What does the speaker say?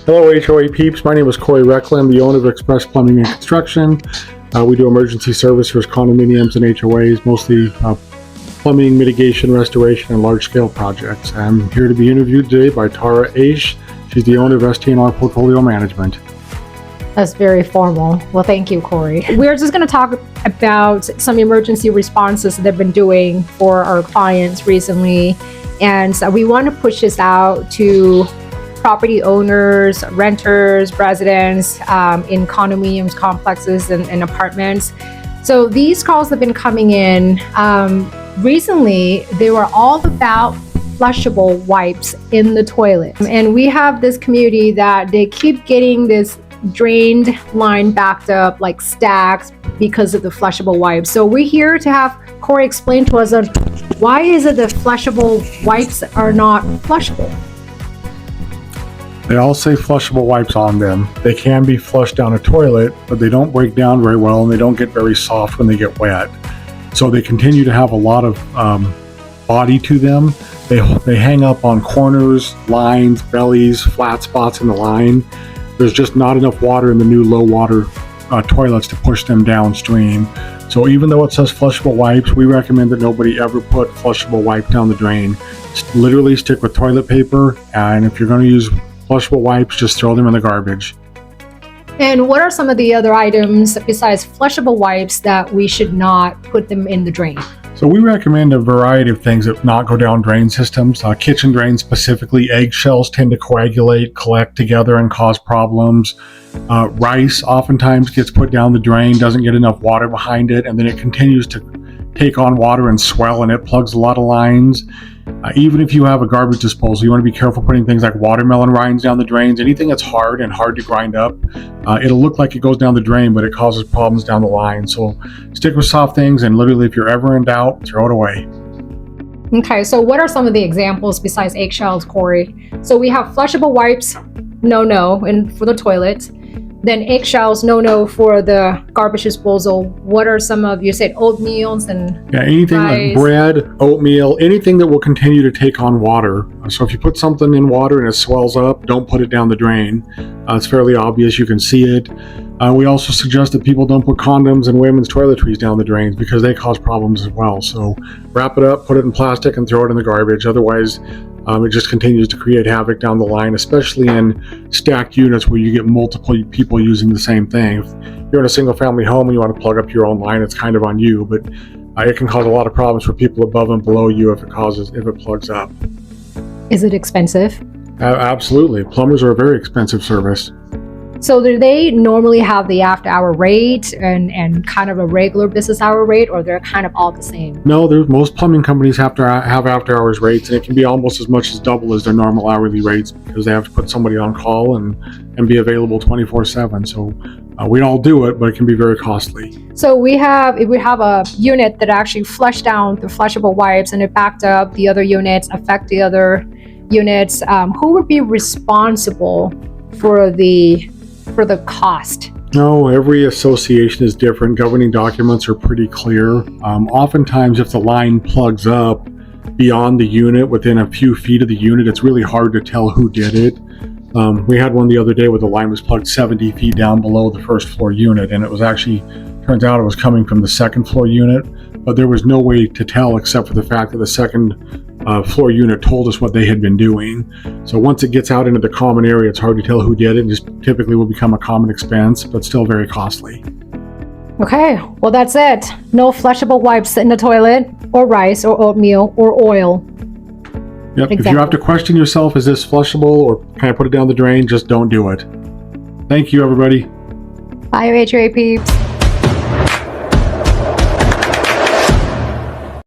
Hello HOA peeps, my name is Corey Recla. I'm the owner of Xpress Plumbing Construction. We do emergency service for condominiums and HOAs, mostly plumbing, mitigation, restoration, and large-scale projects. I'm here to be interviewed today by Tara Aish. She's the owner of STNR Portfolio Management. That's very formal. Well, thank you, Corey. We're just going to talk about some emergency responses that they've been doing for our clients recently. And so we want to push this out to property owners, renters, residents in condominiums, complexes, and apartments. So these calls have been coming in. Recently, they were all about flushable wipes in the toilet. And we have this community that they keep getting this drained line backed up like stacks because of the flushable wipes. So we're here to have Corey explain to us why is it that flushable wipes are not flushable? They all say flushable wipes on them. They can be flushed down a toilet, but they don't break down very well and they don't get very soft when they get wet. So they continue to have a lot of body to them. They hang up on corners, lines, bellies, flat spots in the line. There's just not enough water in the new low water toilets to push them downstream. So even though it says flushable wipes, we recommend that nobody ever put flushable wipe down the drain. Literally stick with toilet paper, and if you're going to use flushable wipes, just throw them in the garbage. And what are some of the other items besides flushable wipes that we should not put them in the drain? So we recommend a variety of things that not go down drain systems. Kitchen drains specifically, eggshells tend to coagulate, collect together, and cause problems. Rice oftentimes gets put down the drain, doesn't get enough water behind it, and then it continues to take on water and swell, and it plugs a lot of lines. Even if you have a garbage disposal, you want to be careful putting things like watermelon rinds down the drains. Anything that's hard and hard to grind up, it'll look like it goes down the drain, but it causes problems down the line. So stick with soft things, and literally if you're ever in doubt, throw it away. Okay, so what are some of the examples besides eggshells, Corey? So we have flushable wipes, no, and for the toilet. Then eggshells, no for the garbage disposal. What are some of, you said oatmeals and anything rice, like bread, oatmeal, anything that will continue to take on water. So if you put something in water and it swells up, don't put it down the drain. It's fairly obvious, you can see it. We also suggest that people don't put condoms and women's toiletries down the drains because they cause problems as well. So wrap it up, put it in plastic, and throw it in the garbage. Otherwise, it just continues to create havoc down the line, especially in stacked units where you get multiple people using the same thing. If you're in a single family home and you want to plug up your own line, it's kind of on you, but it can cause a lot of problems for people above and below you if it plugs up. Is it expensive? Absolutely. Plumbers are a very expensive service. So do they normally have the after-hour rate and kind of a regular business hour rate, or they're kind of all the same? No, most plumbing companies have to have after-hours rates, and it can be almost as much as double as their normal hourly rates because they have to put somebody on call and be available 24/7. So we all do it, but it can be very costly. So if we have a unit that actually flushed down the flushable wipes and it backed up the other units, affect the other units, who would be responsible for the cost? No, every association is different. Governing documents are pretty clear. Oftentimes, if the line plugs up beyond the unit, within a few feet of the unit, it's really hard to tell who did it. We had one the other day where the line was plugged 70 feet down below the first floor unit, and it was actually, turns out it was coming from the second floor unit, but there was no way to tell except for the fact that the second floor unit told us what they had been doing. So once it gets out into the common area, it's hard to tell who did it, and just typically will become a common expense, but still very costly. Okay, well that's it. No flushable wipes in the toilet, or rice, or oatmeal, or oil. Yep. Exactly. If you have to question yourself, is this flushable or can I put it down the drain? Just don't do it. Thank you, everybody. Bye, HOA peeps.